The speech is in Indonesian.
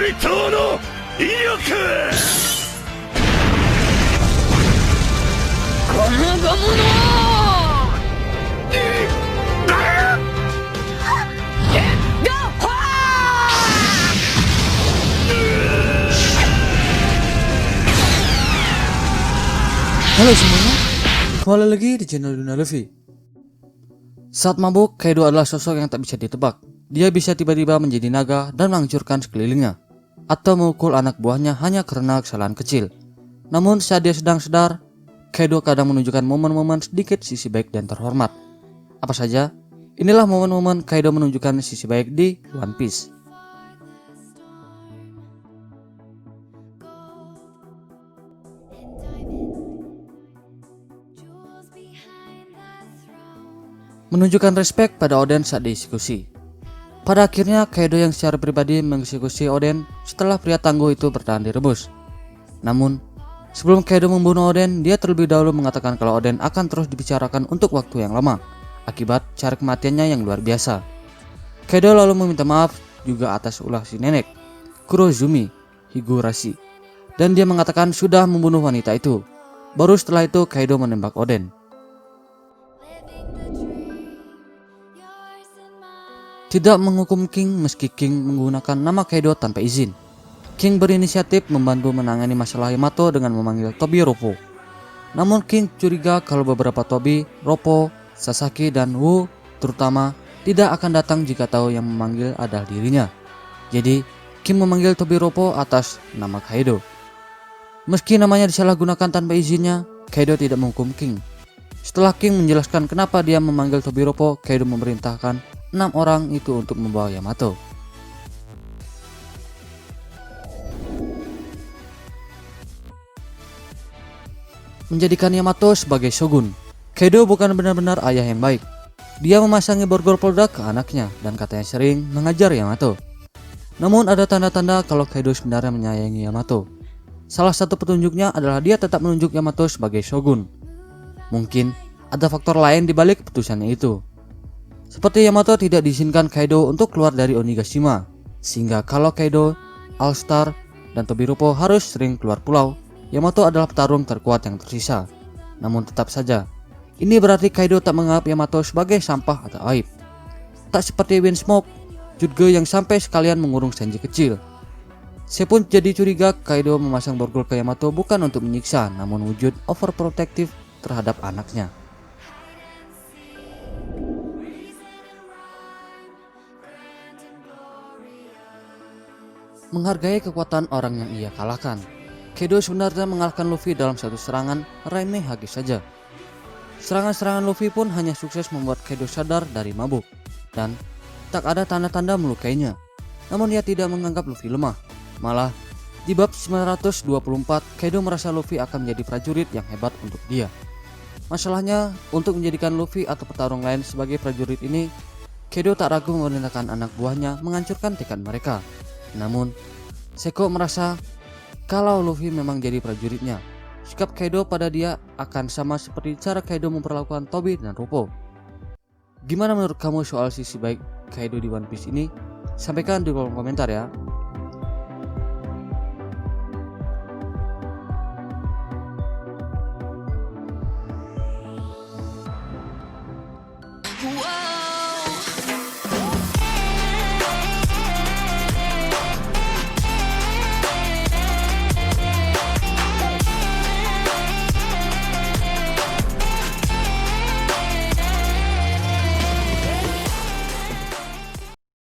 りとの威力。ゴムゴムのHalo semuanya, kembali lagi di channel Dunia Luffy. Saat mabuk, Kaido adalah sosok yang tak bisa ditebak. Dia bisa tiba-tiba menjadi naga dan menghancurkan sekelilingnya, atau memukul anak buahnya hanya karena kesalahan kecil. Namun saat dia sedang sedar, Kaido kadang menunjukkan momen-momen sedikit sisi baik dan terhormat. Apa saja? Inilah momen-momen Kaido menunjukkan sisi baik di One Piece. Menunjukkan respek pada Oden saat dieksekusi. Pada akhirnya Kaido yang secara pribadi mengeksekusi Oden setelah pria tangguh itu bertahan direbus. Namun, sebelum Kaido membunuh Oden, dia terlebih dahulu mengatakan kalau Oden akan terus dibicarakan untuk waktu yang lama akibat cara kematiannya yang luar biasa. Kaido lalu meminta maaf juga atas ulah si nenek, Kurozumi Higurashi, dan dia mengatakan sudah membunuh wanita itu. Baru setelah itu Kaido menembak Oden. Tidak menghukum King meski King menggunakan nama Kaido tanpa izin. King berinisiatif membantu menangani masalah Yamato dengan memanggil Tobi Roppo. Namun King curiga kalau beberapa Tobi, Roppo, Sasaki, dan Wu terutama tidak akan datang jika tahu yang memanggil adalah dirinya. Jadi King memanggil Tobi Roppo atas nama Kaido. Meski namanya disalahgunakan tanpa izinnya, Kaido tidak menghukum King. Setelah King menjelaskan kenapa dia memanggil Tobi Roppo, Kaido memerintahkan 6 orang itu untuk membawa Yamato. Menjadikan Yamato sebagai shogun. Kaido bukan benar-benar ayah yang baik. Dia memasangi borgol produk ke anaknya dan katanya sering mengajar Yamato. Namun ada tanda-tanda kalau Kaido sebenarnya menyayangi Yamato. Salah satu petunjuknya adalah dia tetap menunjuk Yamato sebagai shogun. Mungkin ada faktor lain di balik keputusannya itu. Seperti Yamato tidak diizinkan Kaido untuk keluar dari Onigashima, sehingga kalau Kaido, All-Star, dan Tobi Roppo harus sering keluar pulau, Yamato adalah petarung terkuat yang tersisa. Namun tetap saja, ini berarti Kaido tak menganggap Yamato sebagai sampah atau aib. Tak seperti Windsmoke, Jutge yang sampai sekalian mengurung Sanji kecil. Saya pun jadi curiga Kaido memasang borgol ke Yamato bukan untuk menyiksa, namun wujud overprotective terhadap anaknya. Menghargai kekuatan orang yang ia kalahkan. Kaido sebenarnya mengalahkan Luffy dalam satu serangan remeh hagi saja. Serangan-serangan Luffy pun hanya sukses membuat Kaido sadar dari mabuk dan tak ada tanda-tanda melukainya. Namun ia tidak menganggap Luffy lemah. Malah di bab 924 Kaido merasa Luffy akan menjadi prajurit yang hebat untuk dia. Masalahnya, untuk menjadikan Luffy atau petarung lain sebagai prajurit ini, Kaido tak ragu memerintahkan anak buahnya menghancurkan tekad mereka. Namun, Seko merasa kalau Luffy memang jadi prajuritnya, sikap Kaido pada dia akan sama seperti cara Kaido memperlakukan Tobi dan Roppo. Gimana menurut kamu soal sisi baik Kaido di One Piece ini? Sampaikan di kolom komentar ya. Whoa.